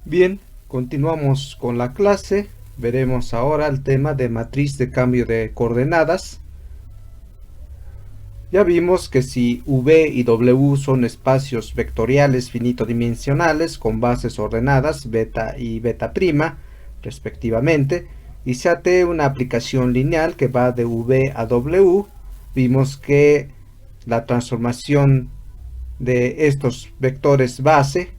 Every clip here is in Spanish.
Bien, continuamos con la clase. Veremos ahora el tema de matriz de cambio de coordenadas. Ya vimos que si V y W son espacios vectoriales finitodimensionales con bases ordenadas beta y beta prima, respectivamente, y sea T una aplicación lineal que va de V a W, vimos que la transformación de estos vectores base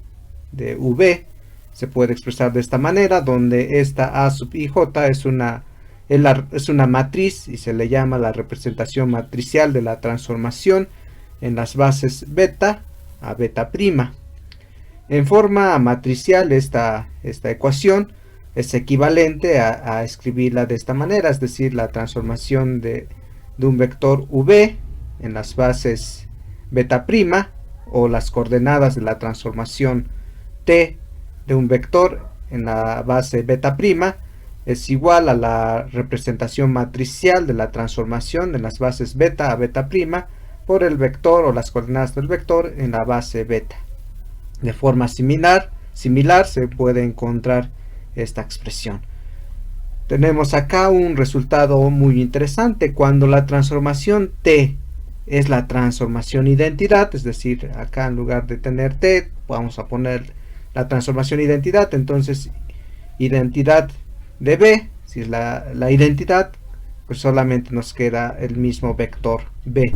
de V se puede expresar de esta manera, donde esta A sub ij es una matriz y se le llama la representación matricial de la transformación en las bases beta a beta prima. En forma matricial esta ecuación es equivalente a escribirla de esta manera, es decir, la transformación de un vector V en las bases beta prima o las coordenadas de la transformación T de un vector en la base beta prima es igual a la representación matricial de la transformación de las bases beta a beta prima por el vector o las coordenadas del vector en la base beta. De forma similar se puede encontrar esta expresión. Tenemos acá un resultado muy interesante. Cuando la transformación T es la transformación identidad, es decir, acá en lugar de tener T, vamos a poner la transformación identidad, entonces identidad de B, si es la identidad, pues solamente nos queda el mismo vector B.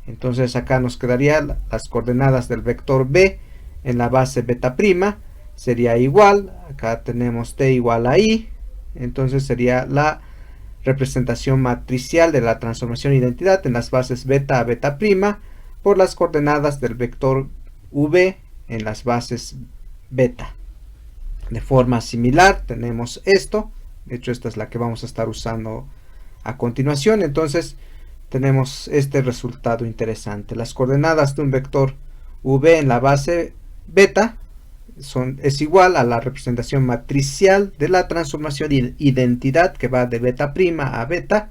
Entonces acá nos quedaría las coordenadas del vector B en la base beta prima, sería igual, acá tenemos T igual a I, entonces sería la representación matricial de la transformación identidad en las bases beta a beta prima por las coordenadas del vector V en las bases beta. De forma similar tenemos esto, de hecho esta es la que vamos a estar usando a continuación. Entonces tenemos este resultado interesante. Las coordenadas de un vector V en la base beta es igual a la representación matricial de la transformación identidad que va de beta prima a beta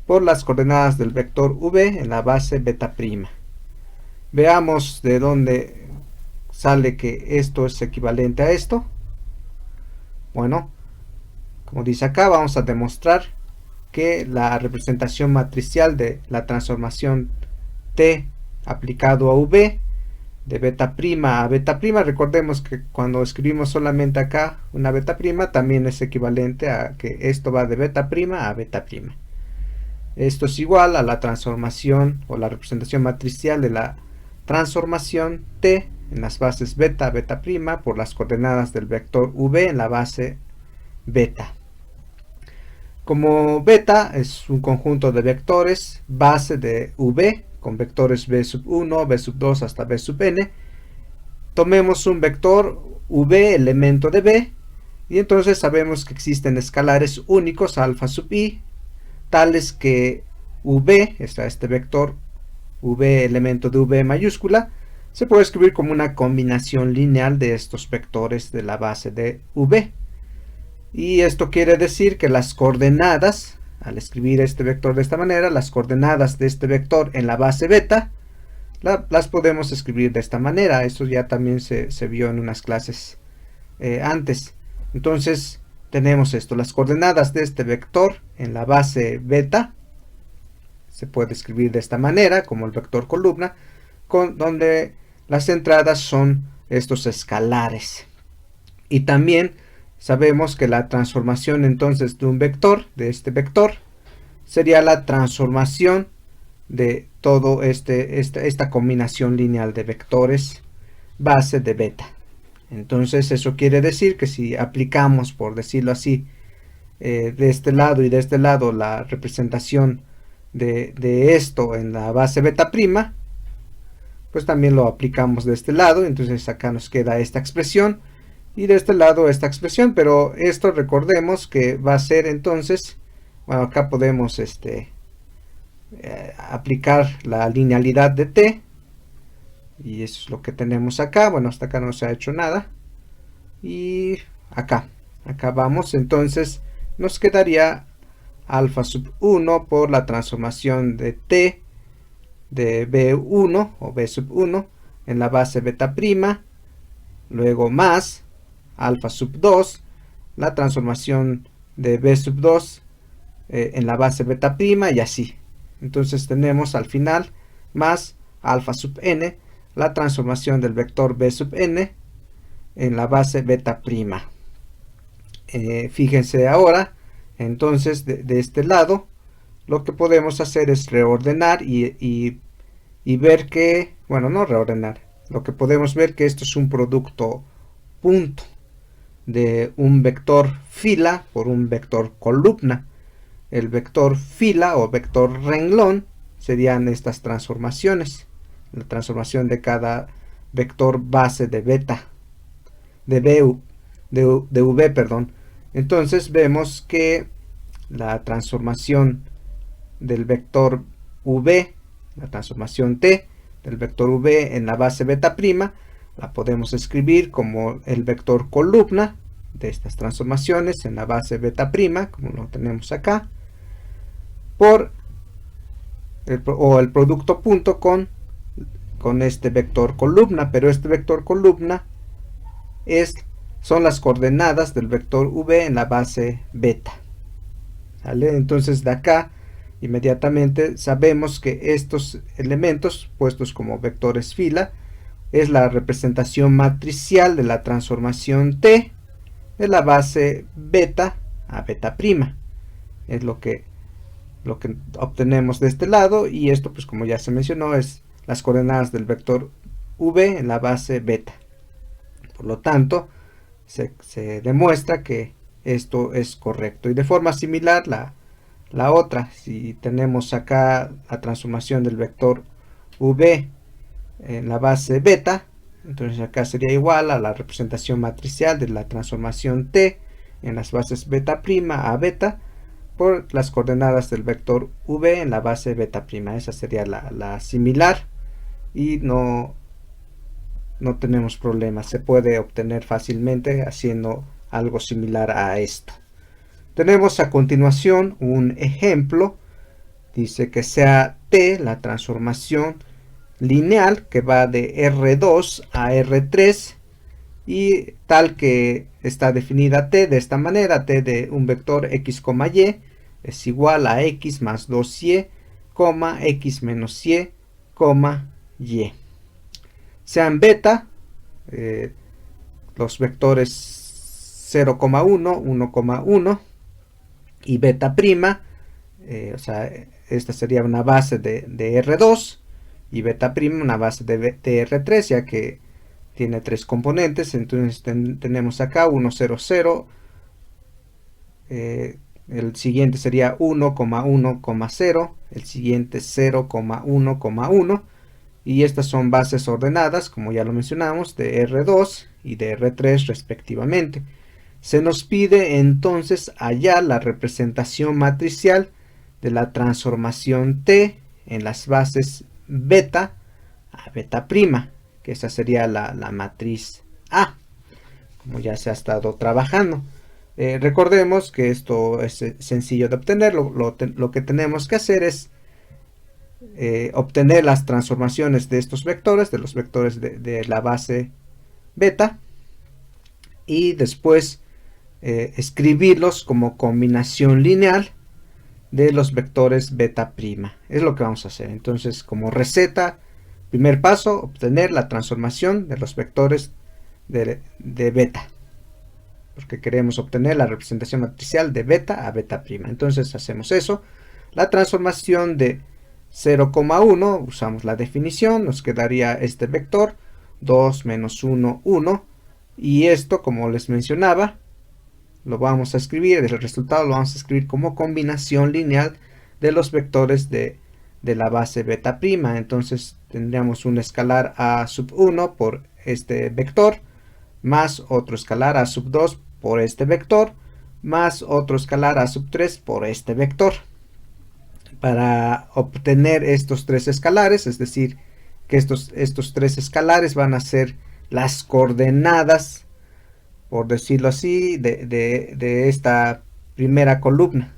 por las coordenadas del vector V en la base beta prima. Veamos de dónde sale que esto es equivalente a esto. Bueno, como dice acá, vamos a demostrar que la representación matricial de la transformación T aplicado a V de beta prima a beta prima, recordemos que cuando escribimos solamente acá una beta prima, también es equivalente a que esto va de beta prima a beta prima. Esto es igual a la transformación o la representación matricial de la transformación T en las bases beta a beta prima por las coordenadas del vector V en la base beta. Como beta es un conjunto de vectores base de V con vectores b sub 1, b sub 2 hasta b sub n, tomemos un vector V elemento de B y entonces sabemos que existen escalares únicos alfa sub i tales que V, este vector V elemento de V mayúscula, se puede escribir como una combinación lineal de estos vectores de la base de V. Y esto quiere decir que las coordenadas, al escribir este vector de esta manera, las coordenadas de este vector en la base beta, las podemos escribir de esta manera. Esto ya también se vio en unas clases antes. Entonces tenemos esto, las coordenadas de este vector en la base beta, se puede escribir de esta manera, como el vector columna, donde las entradas son estos escalares. Y también sabemos que la transformación entonces de un vector, de este vector, sería la transformación de todo esta combinación lineal de vectores base de beta. Entonces eso quiere decir que si aplicamos, por decirlo así, de este lado y de este lado la representación de esto en la base beta prima, pues también lo aplicamos de este lado. Entonces acá nos queda esta expresión y de este lado esta expresión, pero esto recordemos que va a ser entonces, bueno, acá podemos aplicar la linealidad de T y eso es lo que tenemos acá. Bueno, hasta acá no se ha hecho nada y acá vamos. Entonces nos quedaría alfa sub 1 por la transformación de T de B1 o B sub 1 en la base beta prima, luego más alfa sub 2, la transformación de b sub 2 en la base beta prima y así. Entonces tenemos al final más alfa sub n, la transformación del vector b sub n en la base beta prima. Fíjense ahora, entonces de este lado, lo que podemos hacer es reordenar y ver que, bueno, no reordenar, lo que podemos ver que esto es un producto punto de un vector fila por un vector columna. El vector fila o vector renglón serían estas transformaciones, la transformación de cada vector base de beta, de v, perdón. Entonces vemos que la transformación del vector v, la transformación t del vector v en la base beta prima, la podemos escribir como el vector columna de estas transformaciones en la base beta prima, como lo tenemos acá, por el producto punto con este vector columna, pero este vector columna son las coordenadas del vector v en la base beta. ¿Vale? Entonces de acá inmediatamente sabemos que estos elementos puestos como vectores fila es la representación matricial de la transformación t de la base beta a beta prima. Es lo que obtenemos de este lado, y esto, pues como ya se mencionó, es las coordenadas del vector v en la base beta. Por lo tanto, se demuestra que esto es correcto. Y de forma similar la otra, si tenemos acá la transformación del vector v en la base beta, entonces acá sería igual a la representación matricial de la transformación t en las bases beta prima a beta por las coordenadas del vector v en la base beta prima. Esa sería la similar, y no tenemos problemas. Se puede obtener fácilmente haciendo algo similar a esto. Tenemos a continuación un ejemplo. Dice que sea t la transformación lineal que va de R2 a R3 y tal que está definida t de esta manera: t de un vector x, y es igual a x más 2y, x menos y, y. Sean beta los vectores 0,1, 1,1 y beta prima, o sea, esta sería una base de R2 y beta prima una base de R3, ya que tiene tres componentes. Entonces tenemos acá 1, 0, 0, el siguiente sería 1,1,0, el siguiente 0,1,1, y estas son bases ordenadas, como ya lo mencionamos, de R2 y de R3 respectivamente. Se nos pide entonces hallar la representación matricial de la transformación t en las bases beta a beta prima, que esa sería la matriz A, como ya se ha estado trabajando. Recordemos que esto es sencillo de obtener. Lo que tenemos que hacer es obtener las transformaciones de estos vectores, de los vectores de la base beta, y después escribirlos como combinación lineal de los vectores beta prima. Es lo que vamos a hacer. Entonces, como receta, primer paso, obtener la transformación de los vectores de beta, porque queremos obtener la representación matricial de beta a beta prima. Entonces hacemos eso. La transformación de 0,1, usamos la definición, nos quedaría este vector 2 menos 1, 1, y esto, como les mencionaba, lo vamos a escribir, el resultado lo vamos a escribir como combinación lineal de los vectores de la base beta prima. Entonces tendríamos un escalar a sub 1 por este vector, más otro escalar a sub 2 por este vector, más otro escalar a sub 3 por este vector. Para obtener estos tres escalares, es decir, que estos tres escalares van a ser las coordenadas, por decirlo así, de esta primera columna,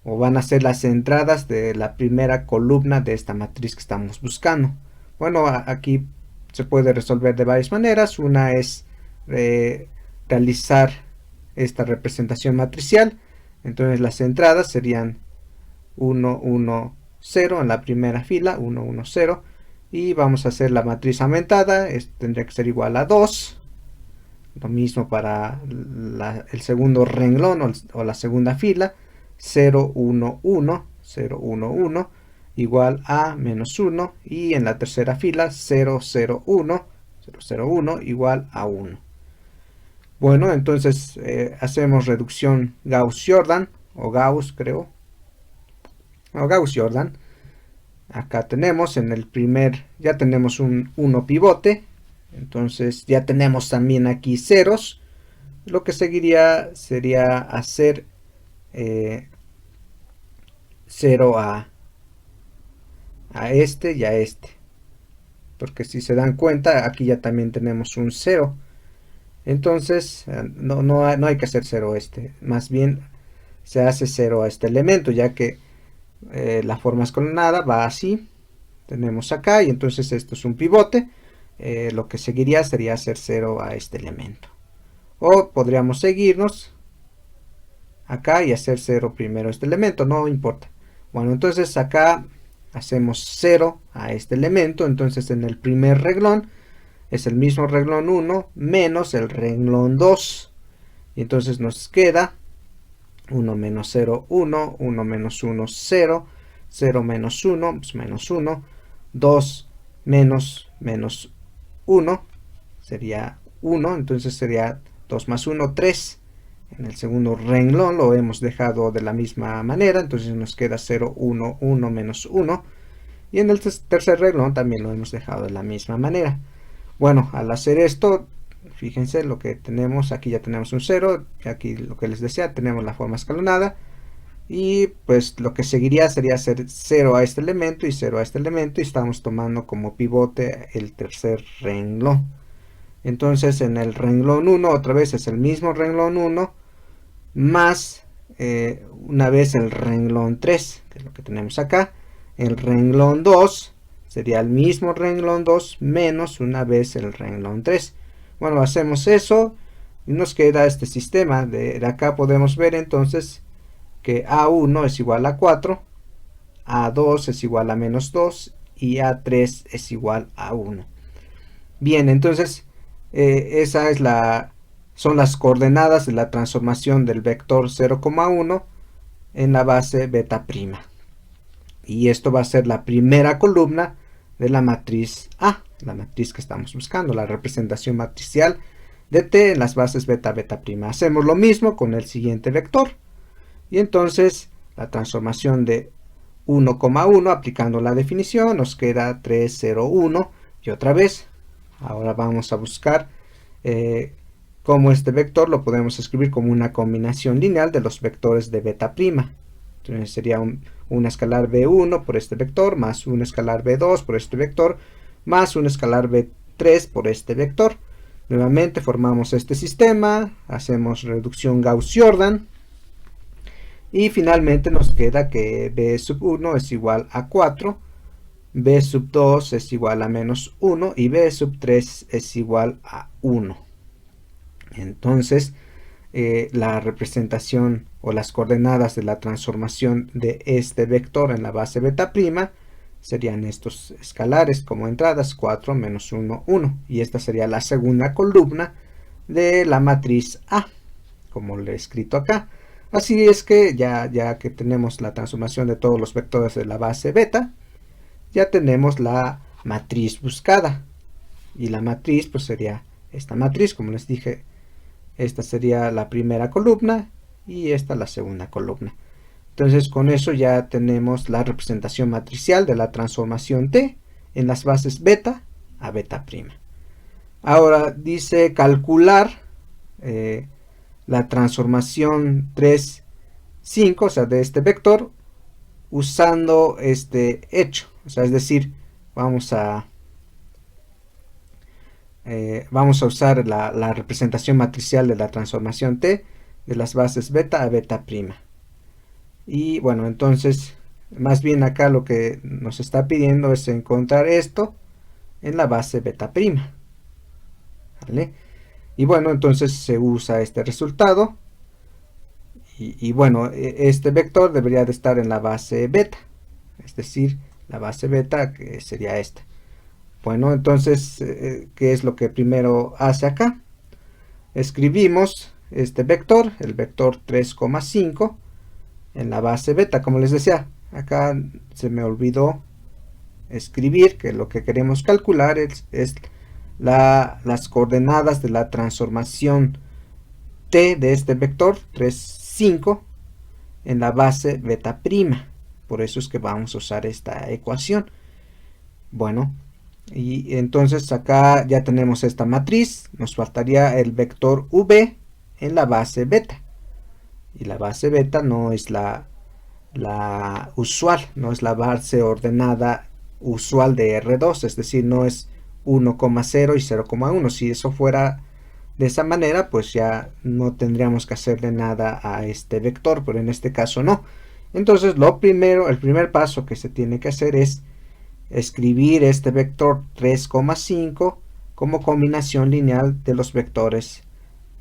o van a ser las entradas de la primera columna de esta matriz que estamos buscando. Bueno, aquí se puede resolver de varias maneras. Una es realizar esta representación matricial. Entonces las entradas serían 1, 1, 0 en la primera fila, 1, 1, 0, y vamos a hacer la matriz aumentada. Esto tendría que ser igual a 2. Lo mismo para el segundo renglón o la segunda fila, 0, 1, 1, 0, 1, 1, igual a menos 1, y en la tercera fila 0, 0, 1, 0, 0, 1, igual a 1. Bueno, entonces hacemos reducción Gauss-Jordan, o Gauss creo, o Gauss-Jordan. Acá tenemos en el primer, ya tenemos un 1 pivote, entonces ya tenemos también aquí ceros. Lo que seguiría sería hacer 0 a este y a este, porque si se dan cuenta aquí ya también tenemos un 0. Entonces no hay que hacer 0 más bien se hace 0 a este elemento, ya que la forma escalonada va así. Tenemos acá, y entonces esto es un pivote. Lo que seguiría sería hacer 0 a este elemento. O podríamos seguirnos acá y hacer 0 primero a este elemento, no importa. Bueno, entonces acá hacemos 0 a este elemento. Entonces en el primer renglón es el mismo renglón 1 menos el renglón 2. Y entonces nos queda 1 menos 0, 1, 1 menos 1, 0, 0 menos 1, pues menos 1, 2 menos 1, sería 1, entonces sería 2 más 1, 3. En el segundo renglón lo hemos dejado de la misma manera, entonces nos queda 0, 1, 1 menos 1. Y en el tercer renglón también lo hemos dejado de la misma manera. Bueno, al hacer esto, fíjense lo que tenemos, aquí ya tenemos un 0, aquí lo que les decía, tenemos la forma escalonada, y pues lo que seguiría sería hacer 0 a este elemento y 0 a este elemento, y estamos tomando como pivote el tercer renglón. Entonces en el renglón 1 otra vez es el mismo renglón 1 más una vez el renglón 3, que es lo que tenemos acá. El renglón 2 sería el mismo renglón 2 menos una vez el renglón 3. Bueno, hacemos eso y nos queda este sistema. De acá podemos ver entonces que A1 es igual a 4, A2 es igual a menos 2 y A3 es igual a 1. Bien, entonces esa es son las coordenadas de la transformación del vector 0,1 en la base beta prima. Y esto va a ser la primera columna de la matriz A, la matriz que estamos buscando, la representación matricial de T en las bases beta, beta prima. Hacemos lo mismo con el siguiente vector. Y entonces la transformación de 1,1 aplicando la definición nos queda 3, 0, 1. Y otra vez, ahora vamos a buscar cómo este vector lo podemos escribir como una combinación lineal de los vectores de beta prima. Entonces sería un escalar b1 por este vector, más un escalar b2 por este vector, más un escalar b3 por este vector. Nuevamente formamos este sistema, hacemos reducción Gauss-Jordan, y finalmente nos queda que b sub 1 es igual a 4, b sub 2 es igual a menos 1 y b sub 3 es igual a 1. Entonces la representación o las coordenadas de la transformación de este vector en la base beta prima serían estos escalares como entradas, 4, menos 1, 1. Y esta sería la segunda columna de la matriz A, como lo he escrito acá. Así es que ya que tenemos la transformación de todos los vectores de la base beta, ya tenemos la matriz buscada. Y la matriz pues sería esta matriz, como les dije. Esta sería la primera columna y esta la segunda columna. Entonces con eso ya tenemos la representación matricial de la transformación T en las bases beta a beta prima. Ahora dice calcular la transformación 3, 5, o sea, de este vector usando este hecho. O sea, es decir, vamos a usar la representación matricial de la transformación T de las bases beta a beta prima. Y bueno, entonces más bien acá lo que nos está pidiendo es encontrar esto en la base beta prima. ¿Vale? Y bueno, entonces se usa este resultado. Y bueno, este vector debería de estar en la base beta. Es decir, la base beta que sería esta. Bueno, entonces, ¿qué es lo que primero hace acá? Escribimos este vector, el vector 3,5 en la base beta. Como les decía, acá se me olvidó escribir que lo que queremos calcular es las coordenadas de la transformación t de este vector 3,5 en la base beta prima. Por eso es que vamos a usar esta ecuación. Bueno, y entonces acá ya tenemos esta matriz. Nos faltaría el vector v en la base beta. Y la base beta no es la usual, no es la base ordenada usual de R2, es decir, no es 1,0 y 0,1. Si eso fuera de esa manera, pues ya no tendríamos que hacerle nada a este vector, pero en este caso no. Entonces el primer paso que se tiene que hacer es escribir este vector 3,5 como combinación lineal de los vectores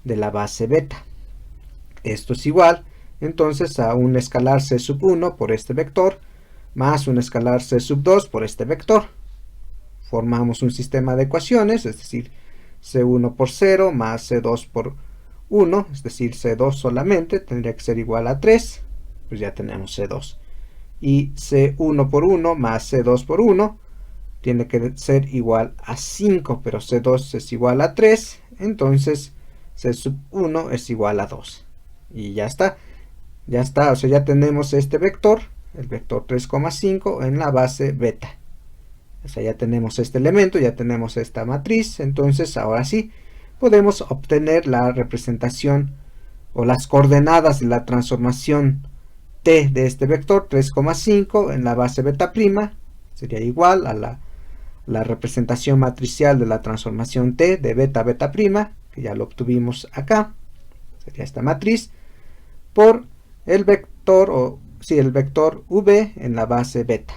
de la base beta. Esto es igual entonces a un escalar c sub 1 por este vector más un escalar c sub 2 por este vector. Formamos un sistema de ecuaciones, es decir, c1 por 0 más c2 por 1, es decir, c2 solamente tendría que ser igual a 3, pues ya tenemos c2. Y c1 por 1 más c2 por 1 tiene que ser igual a 5, pero c2 es igual a 3, entonces c sub 1 es igual a 2. Y ya está, o sea, ya tenemos este vector, el vector 3,5 en la base beta. O sea, ya tenemos este elemento, ya tenemos esta matriz, entonces ahora sí podemos obtener la representación o las coordenadas de la transformación t de este vector 3,5 en la base beta prima, sería igual a la representación matricial de la transformación t de beta beta prima, que ya lo obtuvimos acá, sería esta matriz, por el vector, el vector v en la base beta.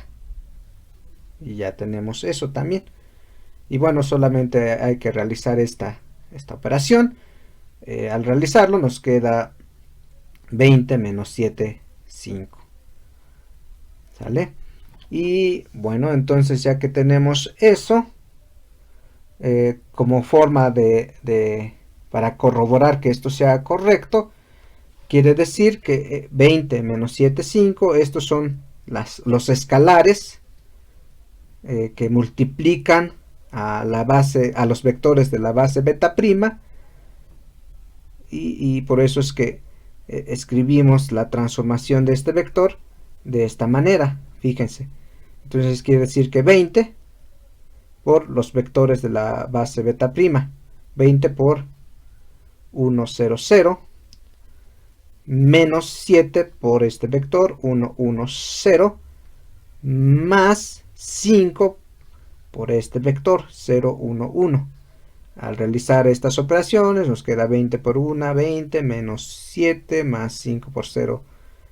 Y ya tenemos eso también. Y bueno, solamente hay que realizar esta operación. Al realizarlo nos queda 20 menos 7, 5. ¿Sale? Y bueno, entonces ya que tenemos eso, como forma para corroborar que esto sea correcto, quiere decir que 20 menos 7, 5, estos son los escalares que multiplican a los vectores de la base beta prima, y por eso es que escribimos la transformación de este vector de esta manera, fíjense. Entonces quiere decir que 20 por los vectores de la base beta prima, 20 por 1, 0, 0, menos 7 por este vector 1, 1, 0, más 5 por este vector 0, 1, 1. Al realizar estas operaciones nos queda 20 por 1, 20, menos 7, más 5 por 0,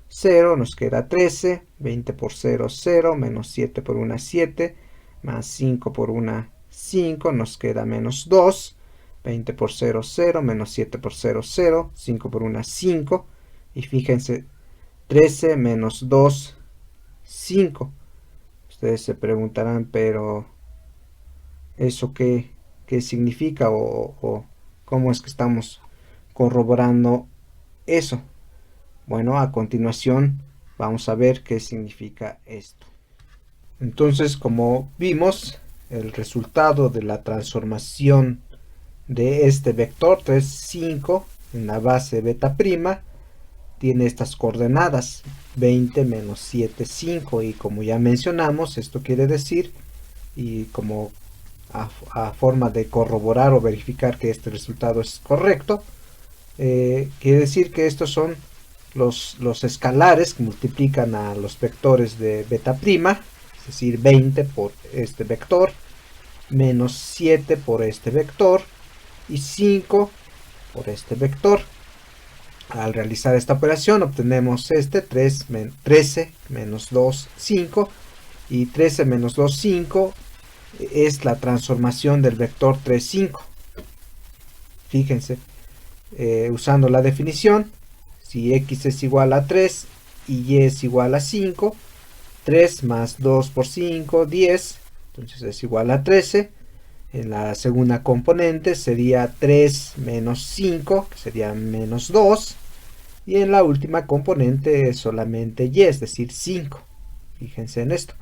0, nos queda 13, 20 por 0, 0, menos 7 por 1, 7, más 5 por 1, 5, nos queda menos 2, 20 por 0, 0, menos 7 por 0, 0, 5 por 1, 5, y fíjense, 13 menos 2, 5. Ustedes se preguntarán, pero ¿eso qué significa o cómo es que estamos corroborando eso? Bueno, a continuación vamos a ver qué significa esto. Entonces, como vimos, el resultado de la transformación de este vector 3, 5 en la base beta prima tiene estas coordenadas 20 menos 7, 5, y como ya mencionamos, esto quiere decir, y como a forma de corroborar o verificar que este resultado es correcto, quiere decir que estos son los escalares que multiplican a los vectores de beta prima, es decir, 20 por este vector, menos 7 por este vector y 5 por este vector. Al realizar esta operación obtenemos 13 menos 2, 5, y 13 menos 2, 5 es la transformación del vector 3, 5. Fíjense, usando la definición, si x es igual a 3 y y es igual a 5, 3 más 2 por 5, 10, entonces es igual a 13. En la segunda componente sería 3 menos 5, que sería menos 2. Y en la última componente es solamente y, es decir, 5. Fíjense en esto.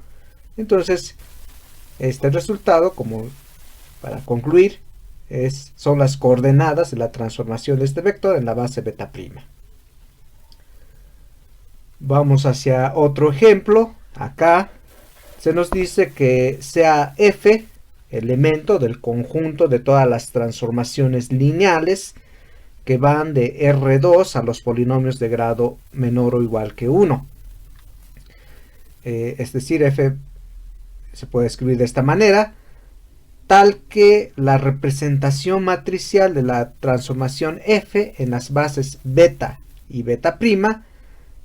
Entonces, este resultado, como para concluir, son las coordenadas de la transformación de este vector en la base beta'. Vamos hacia otro ejemplo. Acá se nos dice que sea f elemento del conjunto de todas las transformaciones lineales que van de R2 a los polinomios de grado menor o igual que 1. Es decir, f se puede escribir de esta manera, tal que la representación matricial de la transformación f en las bases beta y beta'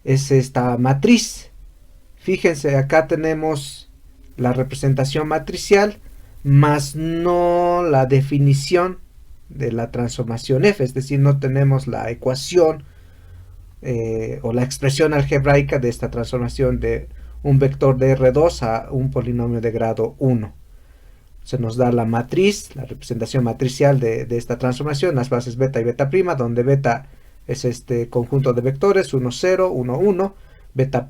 es esta matriz. Fíjense, acá tenemos la representación matricial, más no la definición de la transformación f, es decir, no tenemos la ecuación o la expresión algebraica de esta transformación de un vector de R2 a un polinomio de grado 1. Se nos da la matriz, la representación matricial de esta transformación, las bases beta y beta', donde beta es este conjunto de vectores 1, 0, 1, 1, beta'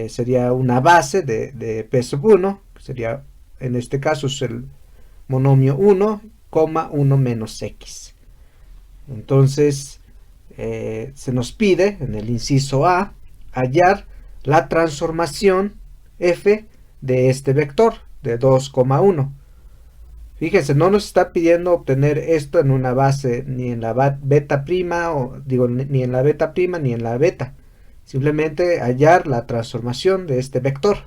sería una base de P sub 1, que sería en este caso es el monomio 1, 1 menos x. Entonces se nos pide en el inciso A hallar la transformación f de este vector de 2,1. Fíjense, no nos está pidiendo obtener esto en una base ni en la beta', o digo, ni en la beta' ni en la beta. Simplemente hallar la transformación de este vector.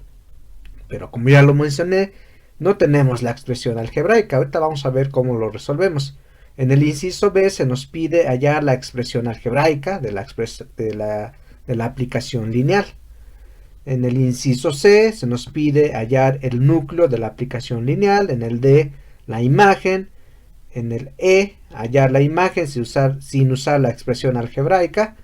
Pero como ya lo mencioné, no tenemos la expresión algebraica. Ahorita vamos a ver cómo lo resolvemos. En el inciso B se nos pide hallar la expresión algebraica de la aplicación lineal. En el inciso C se nos pide hallar el núcleo de la aplicación lineal. En el D, la imagen. En el E, hallar la imagen sin usar la expresión algebraica.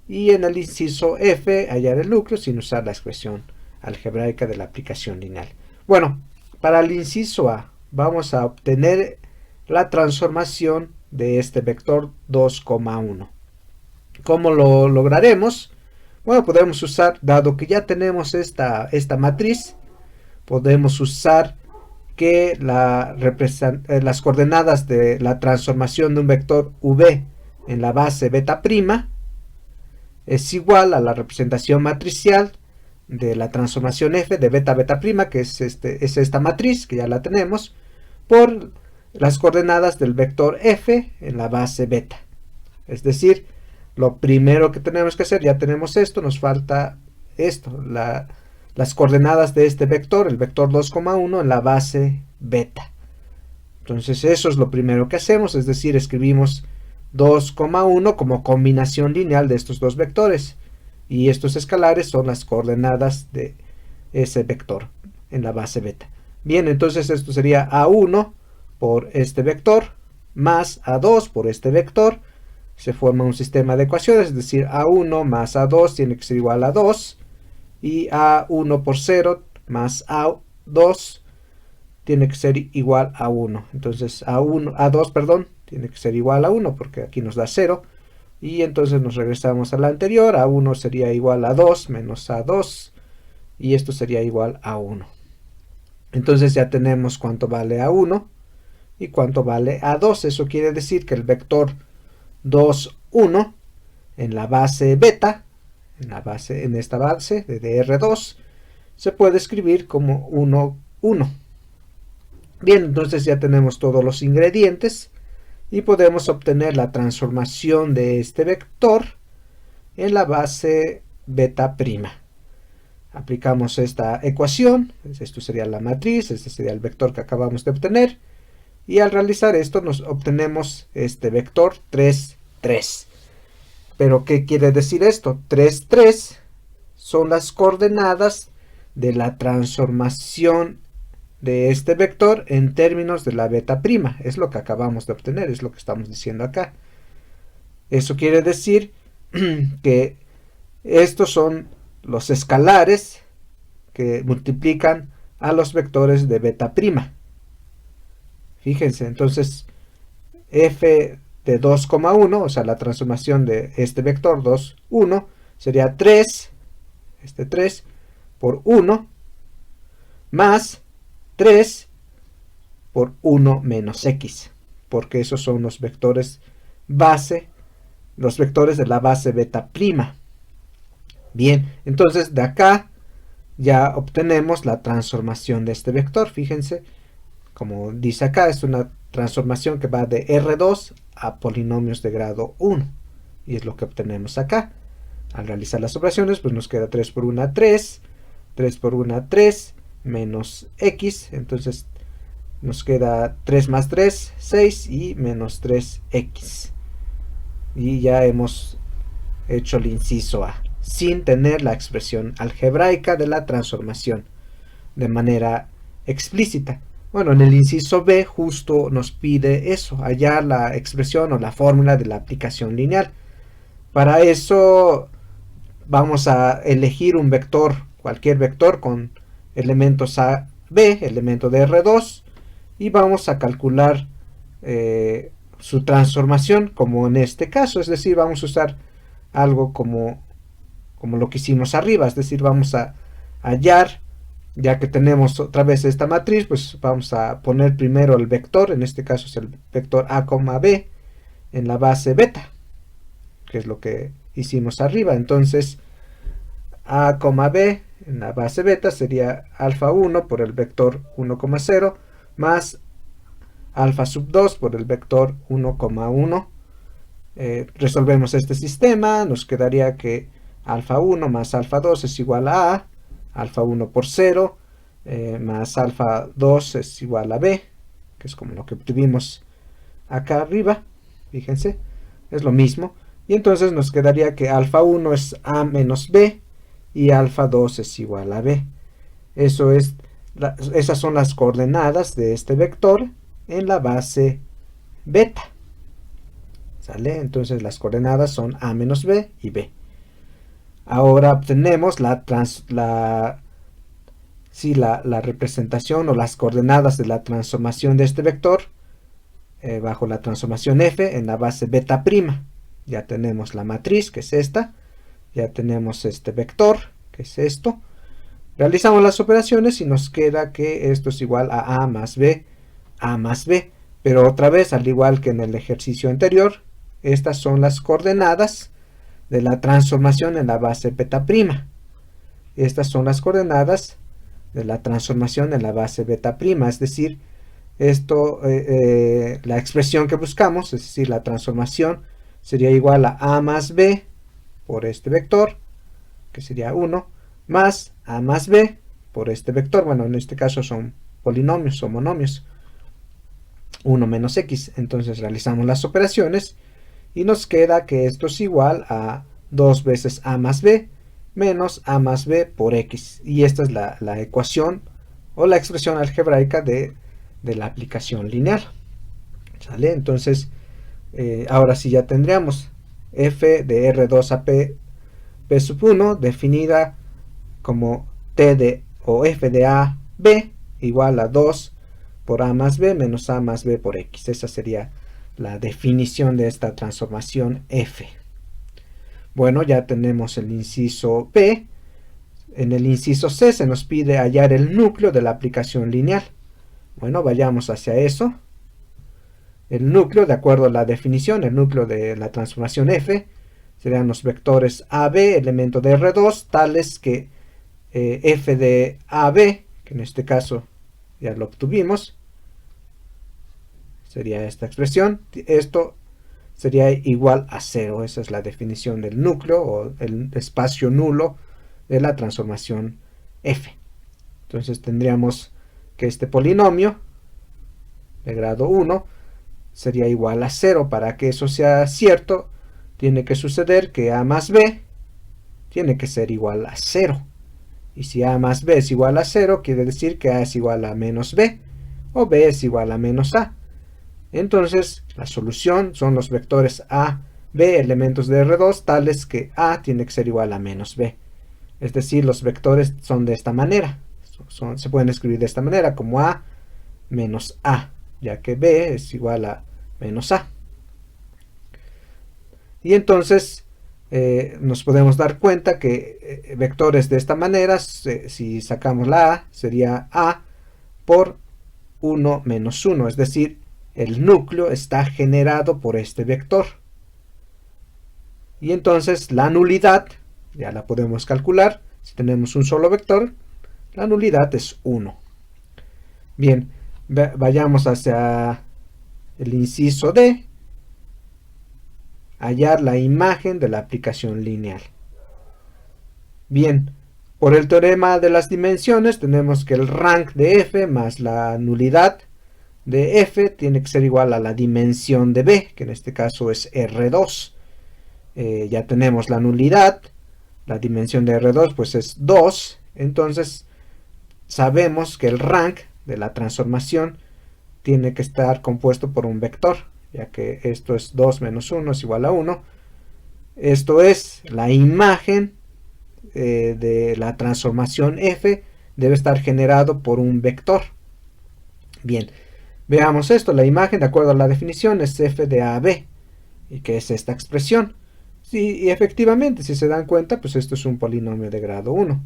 Y en el inciso F, hallar el núcleo sin usar la expresión algebraica de la aplicación lineal. Bueno, para el inciso A vamos a obtener la transformación de este vector 2,1. ¿Cómo lo lograremos? Bueno, podemos usar, dado que ya tenemos esta matriz, podemos usar que las coordenadas de la transformación de un vector v en la base beta' es igual a la representación matricial de la transformación f de beta que es esta matriz, que ya la tenemos, por las coordenadas del vector f en la base beta. Es decir, lo primero que tenemos que hacer, ya tenemos esto, nos falta esto, las coordenadas de este vector, el vector 2,1 en la base beta. Entonces eso es lo primero que hacemos, es decir, escribimos 2,1 como combinación lineal de estos dos vectores. Y estos escalares son las coordenadas de ese vector en la base beta. Bien, entonces esto sería A1 por este vector más A2 por este vector. Se forma un sistema de ecuaciones, es decir, A1 más A2 tiene que ser igual a 2. Y A1 por 0 más A2 tiene que ser igual a 1. Entonces A2 tiene que ser igual a 1 porque aquí nos da 0. Y entonces nos regresamos a la anterior. A1 sería igual a 2 menos A2. Y esto sería igual a 1. Entonces ya tenemos cuánto vale A1 y cuánto vale A2. Eso quiere decir que el vector 2, 1 en la base beta, en esta base de R2, se puede escribir como 1, 1. Bien, entonces ya tenemos todos los ingredientes y podemos obtener la transformación de este vector en la base beta'. Aplicamos esta ecuación, esto sería la matriz, este sería el vector que acabamos de obtener, y al realizar esto nos obtenemos este vector 3, 3. ¿Pero qué quiere decir esto? 3, 3 son las coordenadas de la transformación de este vector en términos de la beta prima. Es lo que acabamos de obtener, es lo que estamos diciendo acá. Eso quiere decir que estos son los escalares que multiplican a los vectores de beta prima. Fíjense, entonces f de 2,1, o sea, la transformación de este vector 2, 1, sería 3, este 3, por 1, más 3 por 1 menos x, porque esos son los vectores base, los vectores de la base beta prima. Bien, entonces de acá ya obtenemos la transformación de este vector. Fíjense, como dice acá, es una transformación que va de R2 a polinomios de grado 1. Y es lo que obtenemos acá. Al realizar las operaciones, pues nos queda 3 por 1, 3. 3 por 1, 3. Menos x. Entonces nos queda 3 más 3, 6. Y menos 3x. Y ya hemos hecho el inciso A, sin tener la expresión algebraica de la transformación de manera explícita. Bueno, en el inciso B justo nos pide eso, hallar la expresión o la fórmula de la aplicación lineal. Para eso vamos a elegir un vector, cualquier vector con elementos A, B, elemento de R2, y vamos a calcular su transformación como en este caso, es decir, vamos a usar algo como lo que hicimos arriba, es decir, vamos a hallar, ya que tenemos otra vez esta matriz, pues vamos a poner primero el vector, en este caso es el vector A, B, en la base beta, que es lo que hicimos arriba. Entonces A, B en la base beta sería alfa 1 por el vector 1,0 más alfa sub 2 por el vector 1,1. Resolvemos este sistema, nos quedaría que alfa 1 más alfa 2 es igual a alfa 1 por 0, más alfa 2 es igual a b, que es como lo que obtuvimos acá arriba. Fíjense, es lo mismo. Y entonces nos quedaría que alfa 1 es a menos b y alfa 2 es igual a b. Esas son las coordenadas de este vector en la base beta. ¿Sale? Entonces las coordenadas son a menos b y b. Ahora obtenemos la representación o las coordenadas de la transformación de este vector bajo la transformación f en la base beta prima. Ya tenemos la matriz, que es esta. Ya tenemos este vector, que es esto. Realizamos las operaciones y nos queda que esto es igual a más b, pero otra vez, al igual que en el ejercicio anterior, estas son las coordenadas de la transformación en la base beta prima. Estas son las coordenadas de la transformación en la base beta prima, es decir, la expresión que buscamos, es decir, la transformación sería igual a más b por este vector, que sería 1, más a más b por este vector. Bueno, en este caso son polinomios o monomios, 1 menos x. Entonces realizamos las operaciones y nos queda que esto es igual a 2 veces a más b menos a más b por x. Y esta es la ecuación o la expresión algebraica de la aplicación lineal. ¿Sale? Entonces, ahora sí ya tendríamos f de R2 a p sub 1 definida como o f de a b igual a 2 por a más b menos a más b por x. Esa sería la definición de esta transformación f. Bueno, ya tenemos el inciso P. En el inciso C se nos pide hallar el núcleo de la aplicación lineal. Bueno, vayamos hacia eso. El núcleo, de acuerdo a la definición, el núcleo de la transformación f serían los vectores AB, elemento de R2, tales que f de AB, que en este caso ya lo obtuvimos, sería esta expresión. Esto sería igual a 0. Esa es la definición del núcleo o el espacio nulo de la transformación f. Entonces tendríamos que este polinomio de grado 1 sería igual a 0. Para que eso sea cierto, tiene que suceder que a más b tiene que ser igual a 0. Y si a más b es igual a 0, quiere decir que a es igual a menos b, o b es igual a menos a. Entonces, la solución son los vectores a, b, elementos de R2, tales que a tiene que ser igual a menos b. Es decir, los vectores son de esta manera. Se pueden escribir de esta manera, como a menos a, ya que b es igual a menos a. Y entonces nos podemos dar cuenta que vectores de esta manera, si sacamos la a, sería a por 1 menos 1, es decir, el núcleo está generado por este vector. Y entonces la nulidad, ya la podemos calcular, si tenemos un solo vector, la nulidad es 1. Bien, vayamos hacia el inciso D, hallar la imagen de la aplicación lineal. Bien, por el teorema de las dimensiones tenemos que el rank de f más la nulidad de f tiene que ser igual a la dimensión de b, que en este caso es R2. Ya tenemos la nulidad, la dimensión de R2 pues es 2, entonces sabemos que el rank de la transformación tiene que estar compuesto por un vector, ya que esto es 2 menos 1 es igual a 1. Esto es la imagen de la transformación f debe estar generado por un vector. Bien, veamos esto. La imagen, de acuerdo a la definición, es f de a a b, y que es esta expresión. Sí, y efectivamente, si se dan cuenta, pues esto es un polinomio de grado 1.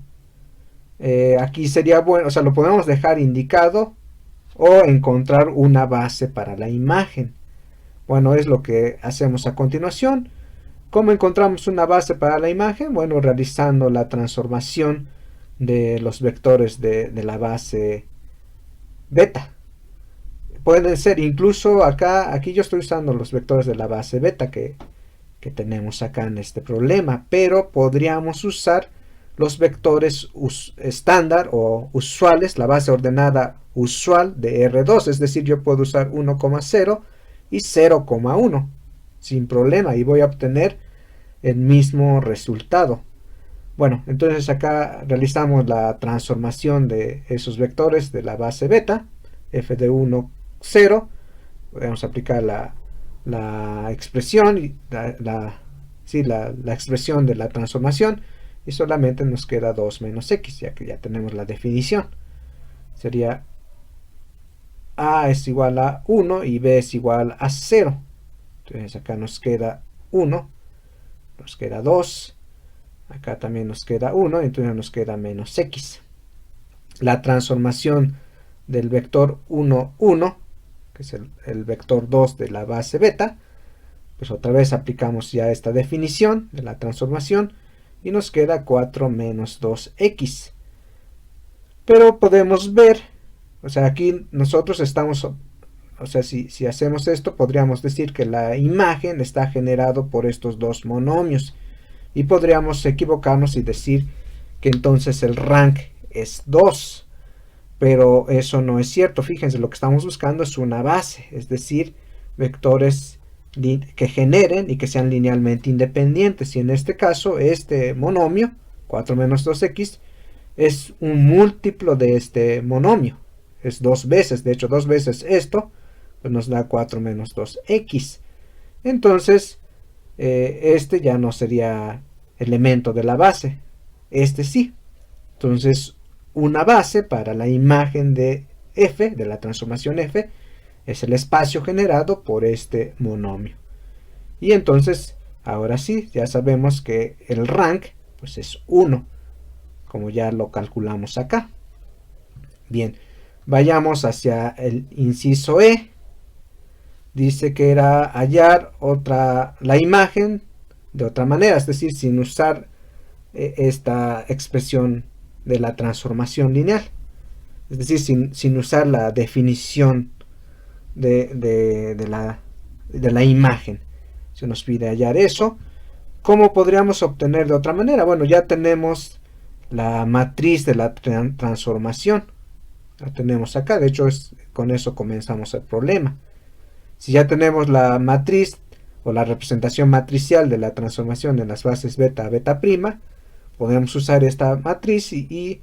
Aquí sería bueno, o sea, lo podemos dejar indicado o encontrar una base para la imagen. Bueno, es lo que hacemos a continuación. ¿Cómo encontramos una base para la imagen? Bueno, realizando la transformación de los vectores de la base beta. Pueden ser incluso aquí yo estoy usando los vectores de la base beta que tenemos acá en este problema, pero podríamos usar los vectores estándar o usuales, la base ordenada usual de R2, es decir, yo puedo usar 1,0 y 0,1 sin problema y voy a obtener el mismo resultado. Bueno, entonces acá realizamos la transformación de esos vectores de la base beta, f de 1, 0, podemos aplicar la expresión, la expresión de la transformación, y solamente nos queda 2 menos x, ya que ya tenemos la definición. Sería a es igual a 1 y b es igual a 0. Entonces acá nos queda 1, nos queda 2, acá también nos queda 1, entonces nos queda menos x. La transformación del vector 1, 1, que es el vector 2 de la base beta, pues otra vez aplicamos ya esta definición de la transformación y nos queda 4 menos 2x. Pero podemos ver, o sea, aquí nosotros estamos, o sea, si hacemos esto, podríamos decir que la imagen está generado por estos dos monomios. Y podríamos equivocarnos y decir que entonces el rank es 2. Pero eso no es cierto. Fíjense, lo que estamos buscando es una base, es decir, vectores que generen y que sean linealmente independientes. Y en este caso, este monomio, 4 menos 2x, es un múltiplo de este monomio. Es 2 veces, de hecho 2 veces esto, pues nos da 4 menos 2x. Entonces, este ya no sería elemento de la base, este sí. Entonces, una base para la imagen de f, de la transformación f, es el espacio generado por este monomio. Y entonces, ahora sí, ya sabemos que el rank pues es 1, como ya lo calculamos acá. Bien, vayamos hacia el inciso E. Dice que era hallar la imagen de otra manera, es decir, sin usar esta expresión de la transformación lineal, es decir, sin usar la definición de la imagen. Se nos pide hallar eso. ¿Cómo podríamos obtener de otra manera? Bueno, ya tenemos la matriz de la transformación, la tenemos acá, de hecho con eso comenzamos el problema. Si ya tenemos la matriz o la representación matricial de la transformación en las bases beta a beta prima, podemos usar esta matriz y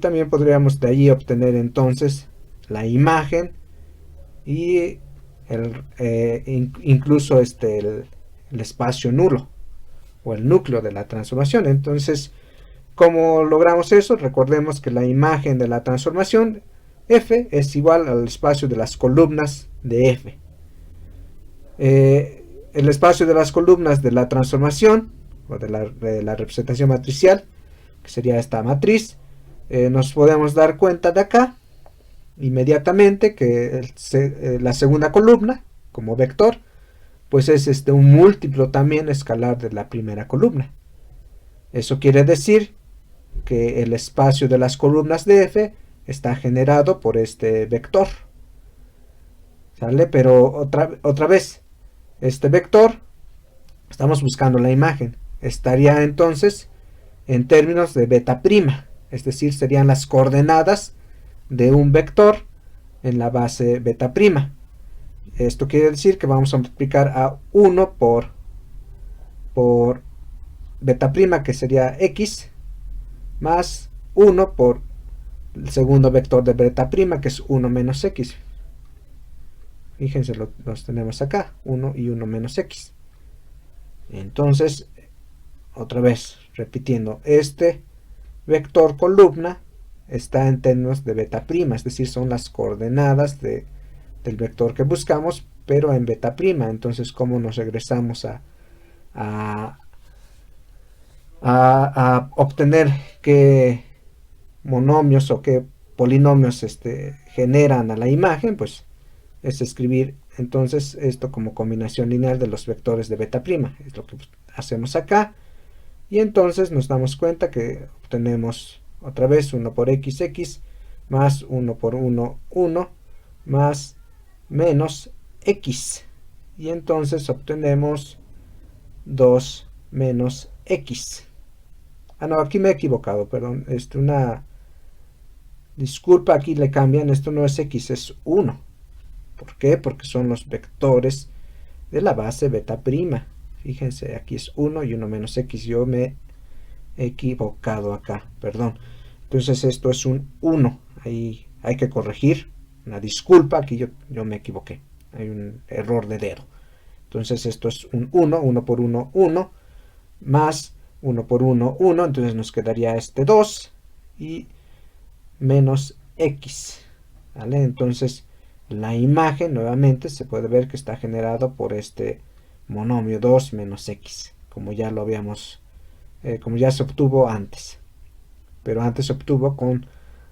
también podríamos de allí obtener entonces la imagen y incluso el espacio nulo o el núcleo de la transformación. Entonces, ¿cómo logramos eso? Recordemos que la imagen de la transformación F es igual al espacio de las columnas de F. El espacio de las columnas de la transformación o de la representación matricial, que sería esta matriz, nos podemos dar cuenta de acá inmediatamente que la segunda columna como vector pues es un múltiplo también escalar de la primera columna. Eso quiere decir que el espacio de las columnas de F está generado por este vector, ¿sale? Pero otra vez, este vector, estamos buscando la imagen, estaría entonces en términos de beta prima, es decir, serían las coordenadas de un vector en la base beta prima. Esto quiere decir que vamos a multiplicar a 1 por beta prima, que sería x, más 1 por el segundo vector de beta prima, que es 1 menos x. Fíjense, los tenemos acá, 1 y 1 menos x. Entonces, otra vez, repitiendo, este vector columna está en términos de beta prima, es decir, son las coordenadas del vector que buscamos, pero en beta prima. Entonces, ¿cómo nos regresamos a obtener qué monomios o qué polinomios generan a la imagen? Pues es escribir entonces esto como combinación lineal de los vectores de beta prima, es lo que hacemos acá, y entonces nos damos cuenta que obtenemos otra vez 1 por x más 1 por 1, 1 más menos x, y entonces obtenemos 2 menos x. No, aquí me he equivocado, perdón, una disculpa, aquí le cambian, esto no es x, es 1. ¿Por qué? Porque son los vectores de la base beta prima. Fíjense, aquí es 1 y 1 menos x, yo me he equivocado acá, perdón. Entonces esto es un 1, ahí hay que corregir, una disculpa, aquí yo me equivoqué, hay un error de dedo. Entonces esto es un 1, 1 por 1, 1, más 1 por 1, 1, entonces nos quedaría 2 y menos x, ¿vale? Entonces la imagen nuevamente se puede ver que está generado por este monomio 2 menos x, como ya lo habíamos, como ya se obtuvo antes, pero antes se obtuvo con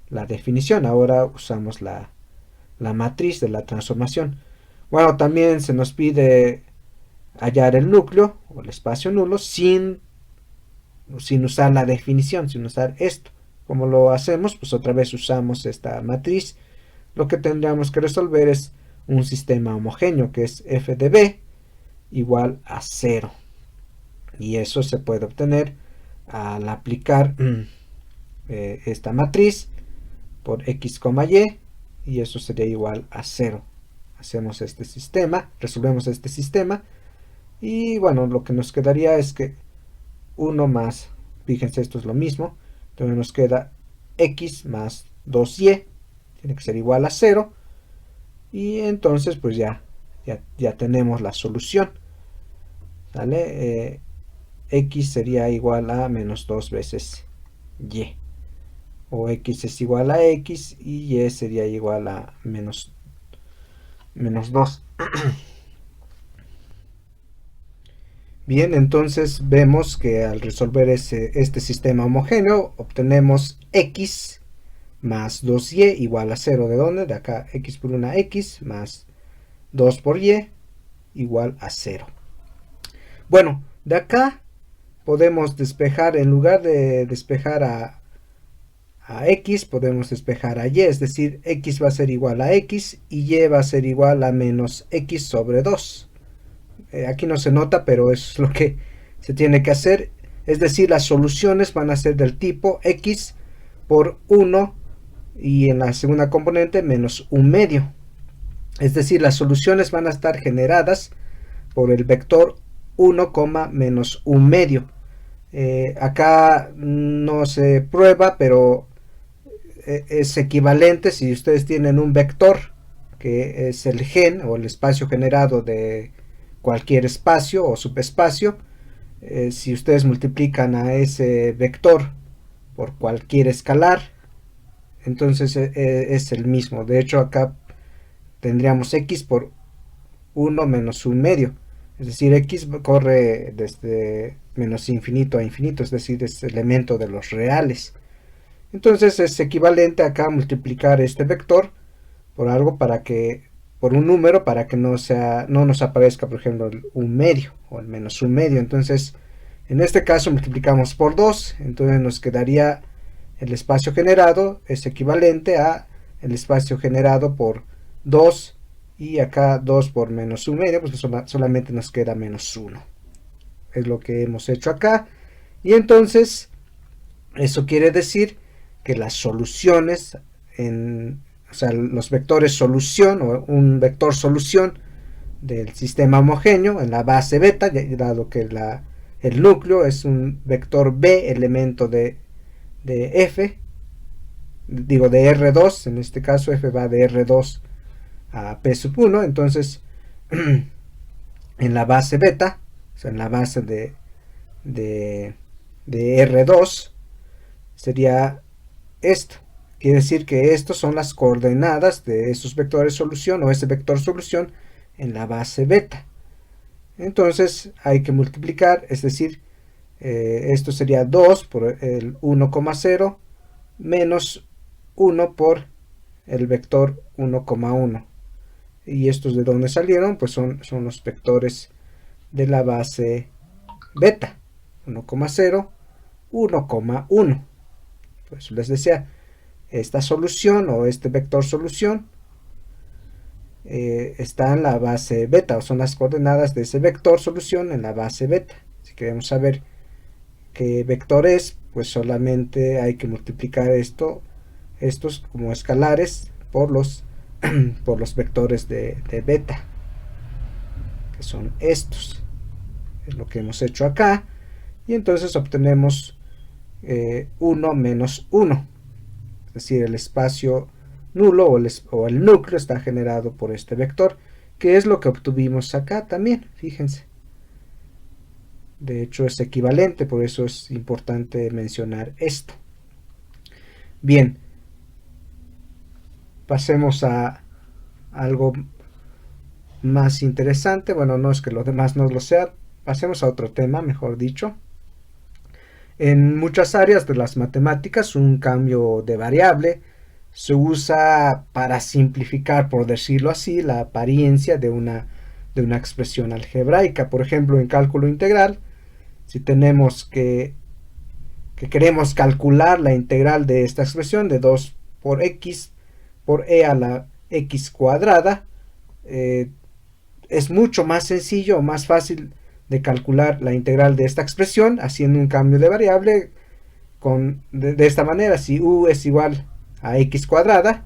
la definición, ahora usamos la matriz de la transformación. Bueno, también se nos pide hallar el núcleo o el espacio nulo sin usar la definición, sin usar esto. ¿Cómo lo hacemos? Pues otra vez usamos esta matriz. Lo que tendríamos que resolver es un sistema homogéneo, que es f de b igual a 0. Y eso se puede obtener al aplicar esta matriz por x, y eso sería igual a 0. Hacemos este sistema, resolvemos este sistema, y bueno, lo que nos quedaría es que 1 más, fíjense, esto es lo mismo, entonces nos queda x más 2y, tiene que ser igual a 0, y entonces pues ya tenemos la solución, ¿vale? X sería igual a menos 2 veces y, o x es igual a x y y sería igual a menos 2. Bien, entonces vemos que al resolver este sistema homogéneo obtenemos x más 2y igual a 0. ¿De dónde? De acá, x por una x más 2 por y igual a 0. Bueno, de acá podemos despejar, en lugar de despejar a x, podemos despejar a y, es decir, x va a ser igual a x y y va a ser igual a menos x sobre 2. Aquí no se nota, pero es lo que se tiene que hacer, es decir, las soluciones van a ser del tipo x por 1 y en la segunda componente menos 1 medio, es decir, las soluciones van a estar generadas por el vector 1, menos 1 medio. Acá no se prueba, pero es equivalente si ustedes tienen un vector que es el gen o el espacio generado de cualquier espacio o subespacio. Si ustedes multiplican a ese vector por cualquier escalar, entonces es el mismo. De hecho, acá tendríamos x por 1 menos un medio. Es decir, x corre desde menos infinito a infinito, es decir, es elemento de los reales. Entonces es equivalente acá a multiplicar este vector por algo por un número para que no nos aparezca, por ejemplo, un medio o el menos un medio. Entonces, en este caso multiplicamos por 2, entonces nos quedaría el espacio generado es equivalente a el espacio generado por 2, y acá 2 por menos un medio, pues solamente nos queda menos 1. Es lo que hemos hecho acá. Y entonces, eso quiere decir que las soluciones, o sea, los vectores solución o un vector solución del sistema homogéneo en la base beta, dado que el núcleo es un vector B elemento de F, digo de R2, en este caso F va de R2 a P sub 1, entonces en la base beta, o sea, en la base de R2 sería esto. Quiere decir que estos son las coordenadas de esos vectores solución o ese vector solución en la base beta. Entonces hay que multiplicar, es decir, esto sería 2 por el 1,0 menos 1 por el vector 1,1. ¿Y estos de dónde salieron? Pues son los vectores de la base beta. 1,0, 1,1. Pues les decía, esta solución o este vector solución está en la base beta, o son las coordenadas de ese vector solución en la base beta. Si queremos saber qué vector es, pues solamente hay que multiplicar estos como escalares por los vectores de beta, que son estos. Es lo que hemos hecho acá. Y entonces obtenemos 1 menos 1. Es decir, el espacio nulo o el núcleo está generado por este vector, que es lo que obtuvimos acá también, fíjense. De hecho es equivalente, por eso es importante mencionar esto. Bien, pasemos a algo más interesante. Bueno, no es que lo demás no lo sea, pasemos a otro tema, mejor dicho. En muchas áreas de las matemáticas, un cambio de variable se usa para simplificar, por decirlo así, la apariencia de una expresión algebraica. Por ejemplo, en cálculo integral, si tenemos que queremos calcular la integral de esta expresión de 2 por x por e a la x cuadrada, es mucho más sencillo o más fácil de calcular la integral de esta expresión haciendo un cambio de variable de esta manera. Si u es igual a x cuadrada,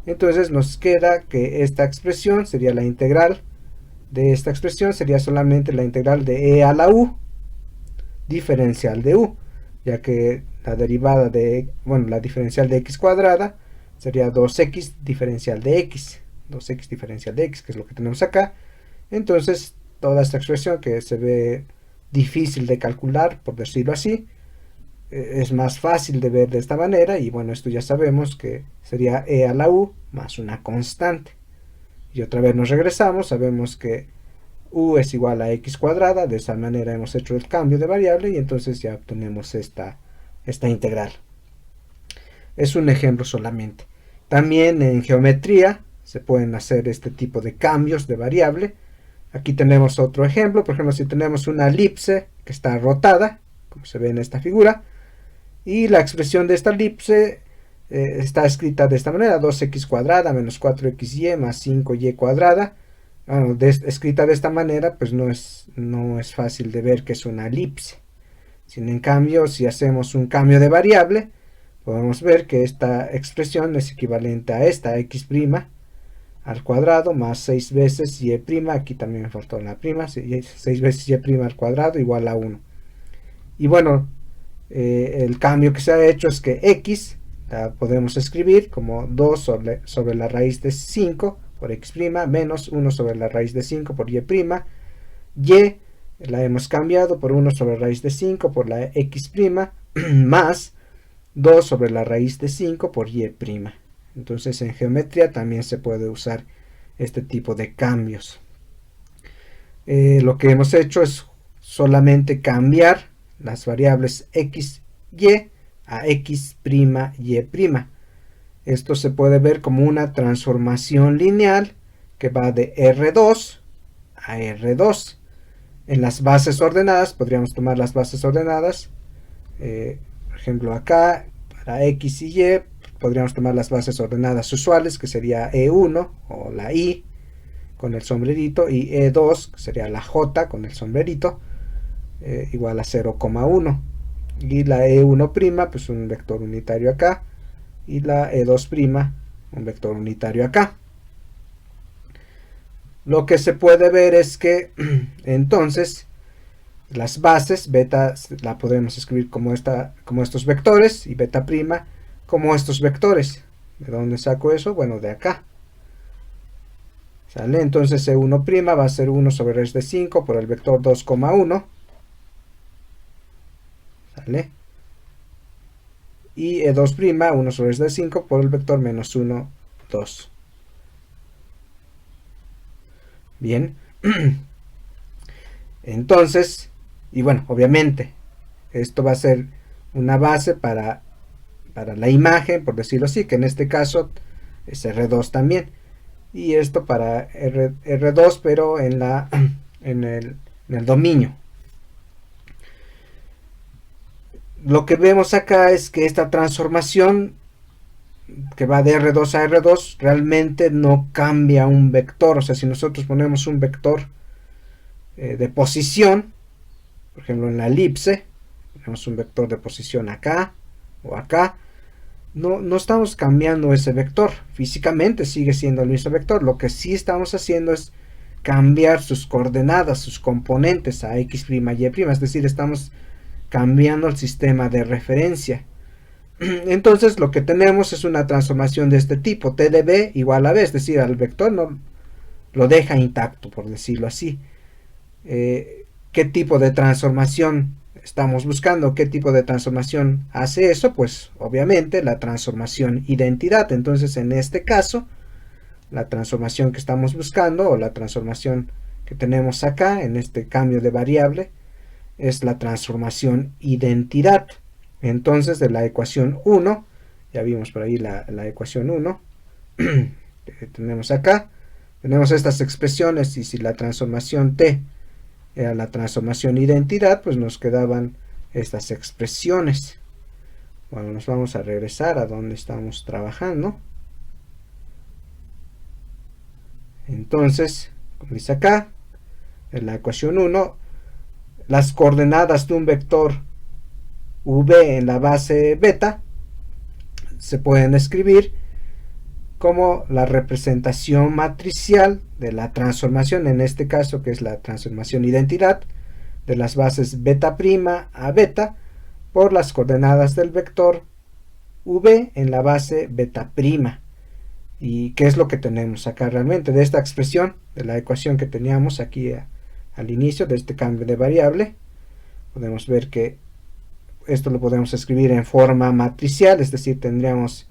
entonces nos queda que esta expresión sería la integral de esta expresión, sería solamente la integral de e a la u diferencial de u, ya que la derivada la diferencial de x cuadrada sería 2x diferencial de x, 2x diferencial de x, que es lo que tenemos acá. Entonces toda esta expresión que se ve difícil de calcular, por decirlo así, es más fácil de ver de esta manera. Y bueno, esto ya sabemos que sería e a la u más una constante. Y otra vez nos regresamos, sabemos que u es igual a x cuadrada, de esa manera hemos hecho el cambio de variable y entonces ya obtenemos esta integral. Es un ejemplo solamente. También en geometría se pueden hacer este tipo de cambios de variable. Aquí tenemos otro ejemplo. Por ejemplo, si tenemos una elipse que está rotada, como se ve en esta figura, y la expresión de esta elipse está escrita de esta manera: 2x cuadrada menos 4xy más 5y cuadrada. Bueno, escrita de esta manera, pues no es fácil de ver que es una elipse. Sin en cambio, si hacemos un cambio de variable, podemos ver que esta expresión es equivalente a esta x' al cuadrado más 6 veces y', aquí también me faltó la prima, 6 veces y' al cuadrado igual a 1. Y bueno, el cambio que se ha hecho es que x la podemos escribir como 2 sobre la raíz de 5 por x' menos 1 sobre la raíz de 5 por y'. Y la hemos cambiado por 1 sobre la raíz de 5 por la x' más 2 sobre la raíz de 5 por y'. Entonces en geometría también se puede usar este tipo de cambios. Lo que hemos hecho es solamente cambiar las variables x, y a x', y'. Esto se puede ver como una transformación lineal que va de R2 a R2. En las bases ordenadas, podríamos tomar las bases ordenadas, por ejemplo acá, para x y y, podríamos tomar las bases ordenadas usuales, que sería E1 o la I con el sombrerito, y E2, que sería la J con el sombrerito, igual a 0,1. Y la E1', pues un vector unitario acá, y la E2', un vector unitario acá. Lo que se puede ver es que entonces las bases, beta la podemos escribir como estos vectores, y beta' como estos vectores. ¿De dónde saco eso? Bueno, de acá. ¿Sale? Entonces E1' va a ser 1 sobre raíz de 5 por el vector 2,1. ¿Sale? Y E2', 1 sobre raíz de 5 por el vector menos 1, 2. Bien. Entonces, y bueno, obviamente, esto va a ser una base para la imagen, por decirlo así, que en este caso es R2 también. Y esto para R2, pero en el dominio. Lo que vemos acá es que esta transformación que va de R2 a R2 realmente no cambia un vector. O sea, si nosotros ponemos un vector de posición, por ejemplo en la elipse, ponemos un vector de posición acá o acá, no estamos cambiando ese vector. Físicamente sigue siendo el mismo vector. Lo que sí estamos haciendo es cambiar sus coordenadas, sus componentes a x', y'. Es decir, estamos cambiando el sistema de referencia. Entonces lo que tenemos es una transformación de este tipo, t de b igual a b, es decir, al vector no lo deja intacto, por decirlo así. ¿Qué tipo de transformación estamos buscando? ¿Qué tipo de transformación hace eso? Pues obviamente la transformación identidad. Entonces en este caso, la transformación que estamos buscando, o la transformación que tenemos acá en este cambio de variable, es la transformación identidad. Entonces de la ecuación 1, ya vimos por ahí la ecuación 1, que tenemos acá, tenemos estas expresiones, y si la transformación t era la transformación identidad, pues nos quedaban estas expresiones. Bueno, nos vamos a regresar a donde estamos trabajando. Entonces, como dice acá, en la ecuación 1, las coordenadas de un vector v en la base beta se pueden escrib'r como la representación matricial de la transformación, en este caso que es la transformación identidad, de las bases beta' a beta por las coordenadas del vector v en la base beta'. ¿Y qué es lo que tenemos acá realmente? De esta expresión, de la ecuación que teníamos aquí al inicio de este cambio de variable, podemos ver que esto lo podemos escribir en forma matricial, es decir, tendríamos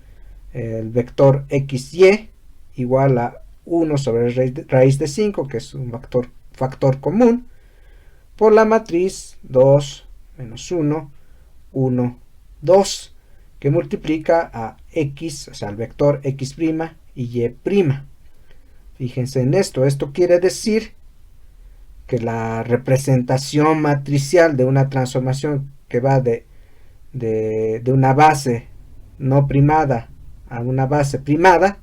el vector xy igual a 1 sobre raíz de 5, que es un factor común, por la matriz 2, menos 1, 1, 2, que multiplica a x, o sea, al vector x' y y'. Fíjense en esto, esto quiere decir que la representación matricial de una transformación que va de una base no primada a una base primada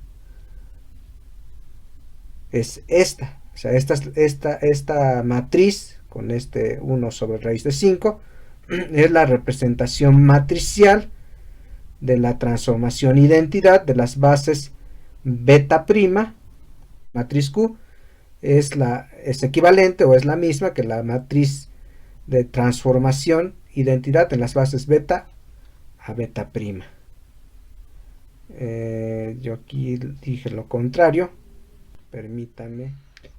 es esta. O sea, esta matriz con este 1 sobre raíz de 5 es la representación matricial de la transformación identidad de las bases beta', matriz Q, es equivalente o es la misma que la matriz de transformación identidad en las bases beta a beta prima. Yo aquí dije lo contrario, permítanme.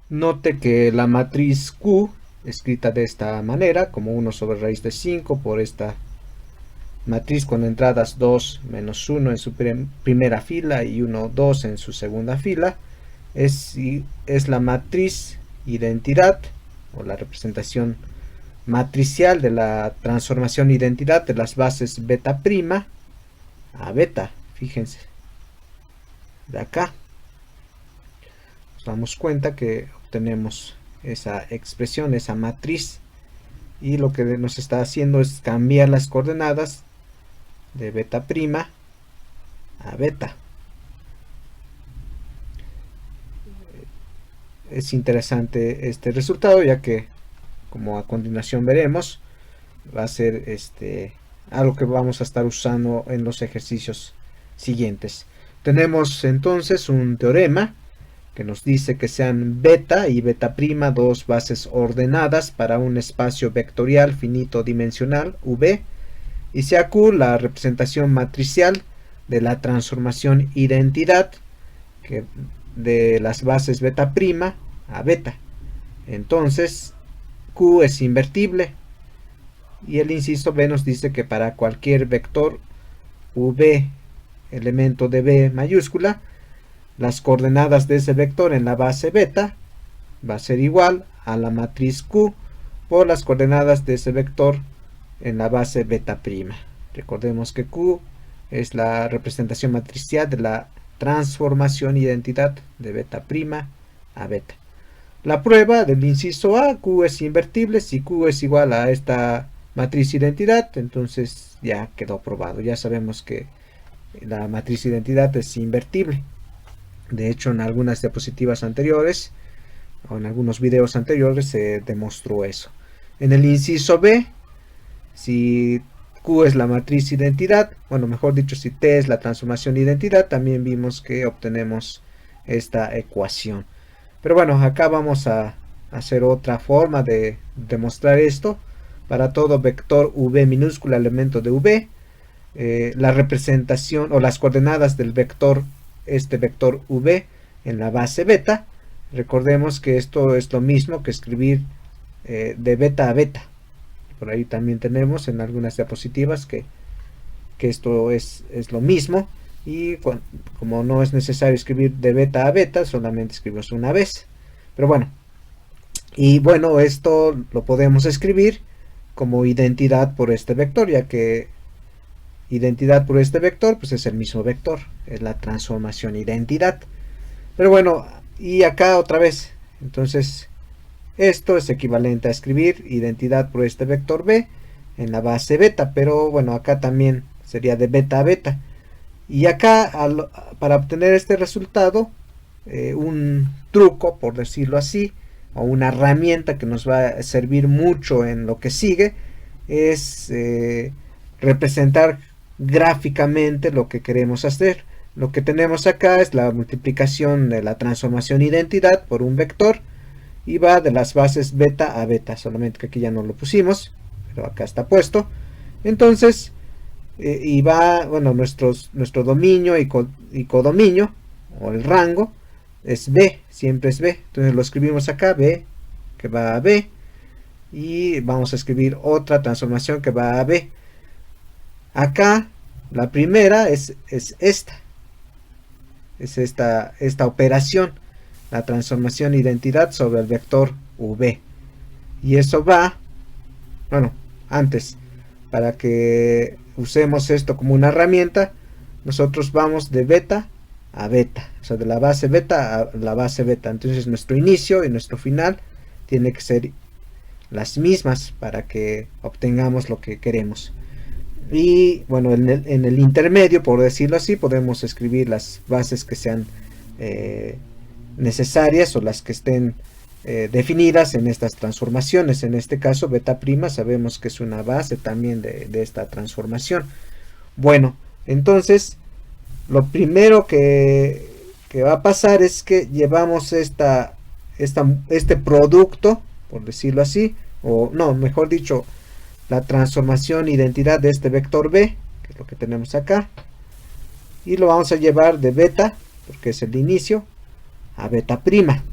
Note que la matriz Q, escrita de esta manera, como 1 sobre raíz de 5 por esta matriz con entradas 2 menos 1 en su primera fila y 1, 2 en su segunda fila, es la matriz identidad o la representación matricial de la transformación identidad de las bases beta prima a beta. Fíjense, de acá nos damos cuenta que obtenemos esa expresión, esa matriz, y lo que nos está haciendo es cambiar las coordenadas de beta prima a beta. Es interesante este resultado, ya que, como a continuación veremos, va a ser algo que vamos a estar usando en los ejercicios siguientes. Tenemos entonces un teorema que nos dice que sean beta y beta prima dos bases ordenadas para un espacio vectorial finito dimensional V, y sea Q la representación matricial de la transformación identidad de las bases beta prima a beta. Entonces Q es invertible, y el inciso B nos dice que para cualquier vector V, elemento de B mayúscula, las coordenadas de ese vector en la base beta va a ser igual a la matriz Q por las coordenadas de ese vector en la base beta prima. Recordemos que Q es la representación matricial de la transformación identidad de beta prima a beta. La prueba del inciso A: Q es invertible. Si Q es igual a esta matriz identidad, entonces ya quedó probado. Ya sabemos que la matriz identidad es invertible. De hecho, en algunas diapositivas anteriores o en algunos videos anteriores se demostró eso. En el inciso B, si Q es la matriz identidad, bueno, mejor dicho, si T es la transformación identidad, también vimos que obtenemos esta ecuación. Pero bueno, acá vamos a hacer otra forma de demostrar esto. Para todo vector V minúscula elemento de V, la representación o las coordenadas del vector, vector V en la base beta, recordemos que esto es lo mismo que escribir de beta a beta. Por ahí también tenemos en algunas diapositivas que esto es lo mismo, y como no es necesario escribir de beta a beta, solamente escribimos una vez. Pero bueno, y bueno, esto lo podemos escribir como identidad por este vector, ya que identidad por este vector pues es el mismo vector, es la transformación identidad. Pero bueno, y acá otra vez, entonces esto es equivalente a escribir identidad por este vector B en la base beta, pero bueno, acá también sería de beta a beta. Y acá, para obtener este resultado, un truco, por decirlo así, o una herramienta que nos va a servir mucho en lo que sigue, es representar gráficamente lo que queremos hacer. Lo que tenemos acá es la multiplicación de la transformación identidad por un vector, y va de las bases beta a beta, solamente que aquí ya no lo pusimos, pero acá está puesto. Entonces, y va, bueno, nuestro dominio y codominio, o el rango, es B, siempre es B. Entonces lo escribimos acá, B, que va a B, y vamos a escribir otra transformación que va a B. Acá, la primera es esta. Es esta operación, la transformación identidad sobre el vector V. Y eso va, bueno, antes, para que usemos esto como una herramienta, nosotros vamos de beta a beta, o sea, de la base beta a la base beta. Entonces nuestro inicio y nuestro final tiene que ser las mismas para que obtengamos lo que queremos. Y bueno, en el intermedio, por decirlo así, podemos escribir las bases que sean necesarias o las que estén definidas en estas transformaciones. En este caso, beta prima sabemos que es una base también de esta transformación. Bueno, entonces lo primero que va a pasar es que llevamos este producto, por decirlo así, o no, mejor dicho, la transformación identidad de este vector B, que es lo que tenemos acá, y lo vamos a llevar de beta, porque es el inicio, a beta prima.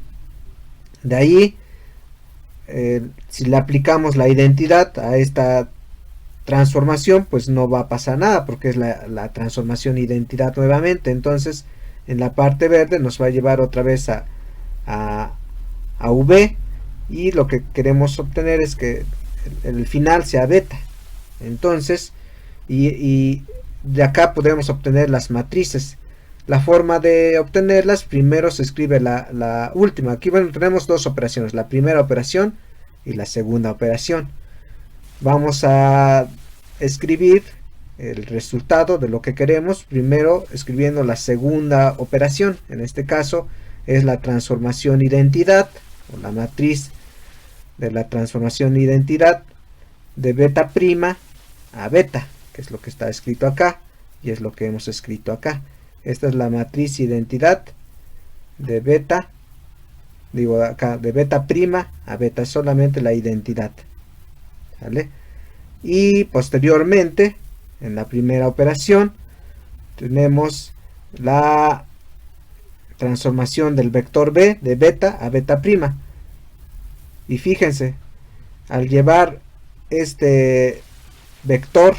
De ahí, si le aplicamos la identidad a esta transformación, pues no va a pasar nada, porque es la transformación identidad nuevamente. Entonces, en la parte verde nos va a llevar otra vez a V, y lo que queremos obtener es que el final sea beta. Entonces, y de acá podemos obtener las matrices. La forma de obtenerlas, primero se escribe la última. Aquí, bueno, tenemos dos operaciones, la primera operación y la segunda operación. Vamos a escribir el resultado de lo que queremos, primero escribiendo la segunda operación. En este caso es la transformación identidad, o la matriz de la transformación identidad de beta prima a beta, que es lo que está escrito acá, y es lo que hemos escrito acá. Esta es la matriz identidad de beta, digo acá, de beta prima a beta, es solamente la identidad, ¿vale? Y posteriormente, en la primera operación, tenemos la transformación del vector B de beta a beta prima. Y fíjense, al llevar este vector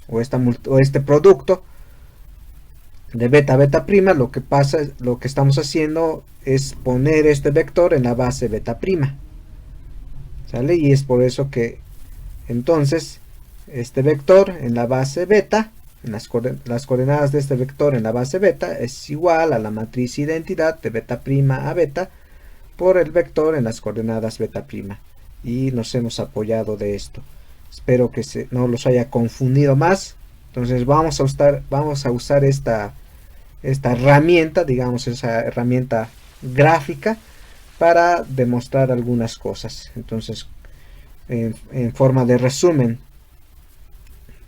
o este producto de beta a beta prima, lo que estamos haciendo es poner este vector en la base beta prima, ¿sale? Y es por eso que entonces este vector en la base beta, en las coordenadas de este vector en la base beta, es igual a la matriz identidad de beta prima a beta por el vector en las coordenadas beta prima. Y nos hemos apoyado de esto. Espero que no los haya confundido más. Entonces vamos a usar esta herramienta, digamos, esa herramienta gráfica, para demostrar algunas cosas. Entonces, en forma de resumen,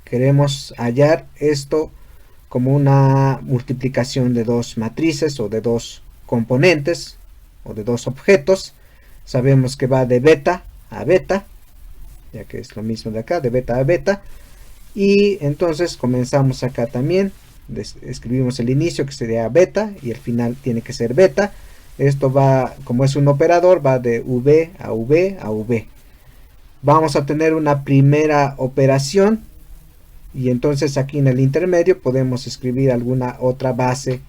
queremos hallar esto como una multiplicación de dos matrices o de dos componentes o de dos objetos. Sabemos que va de beta a beta, ya que es lo mismo de acá, de beta a beta. Y entonces comenzamos acá también, escribimos el inicio, que sería beta, y el final tiene que ser beta. Esto va, como es un operador, va de V a V a V. Vamos a tener una primera operación, y entonces aquí en el intermedio podemos escribir alguna otra base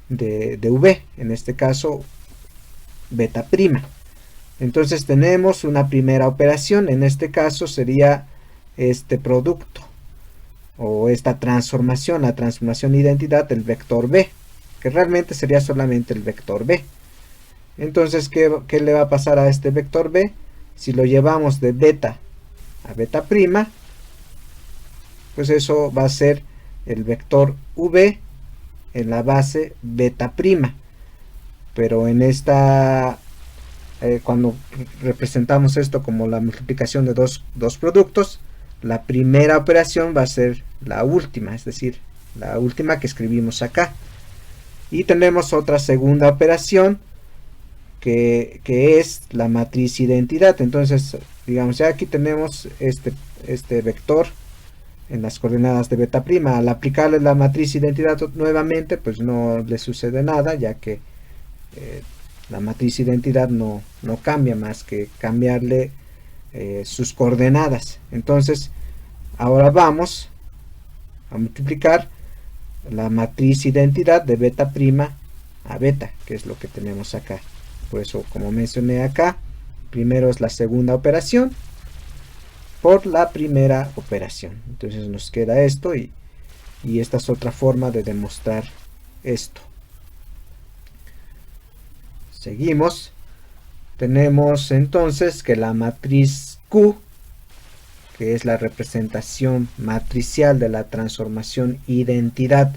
de V, en este caso beta prima. Entonces tenemos una primera operación, en este caso sería este producto o esta transformación, la transformación identidad del vector B, que realmente sería solamente el vector B. Entonces, ¿qué le va a pasar a este vector B? Si lo llevamos de beta a beta prima, pues eso va a ser el vector V en la base beta prima. Pero en esta, cuando representamos esto como la multiplicación de dos productos, la primera operación va a ser la última, es decir, la última que escribimos acá. Y tenemos otra segunda operación que es la matriz identidad. Entonces, digamos, ya aquí tenemos este vector en las coordenadas de beta prima. Al aplicarle la matriz identidad nuevamente, pues no le sucede nada, ya que la matriz identidad no cambia más que cambiarle sus coordenadas. Entonces, ahora vamos a multiplicar la matriz identidad de beta prima a beta, que es lo que tenemos acá. Por eso, como mencioné acá, primero es la segunda operación por la primera operación. Entonces nos queda esto, y esta es otra forma de demostrar esto. Seguimos. Tenemos entonces que la matriz Q, que es la representación matricial de la transformación identidad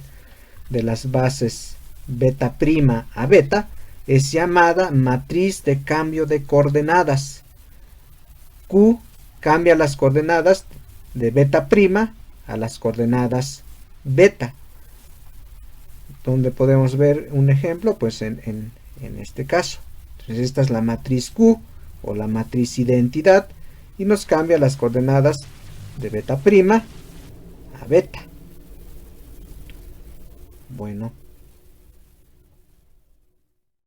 de las bases beta prima a beta, es llamada matriz de cambio de coordenadas. Q cambia las coordenadas de beta prima a las coordenadas beta. Donde podemos ver un ejemplo, pues en este caso. Entonces esta es la matriz Q o la matriz identidad, y nos cambia las coordenadas de beta prima a beta. Bueno.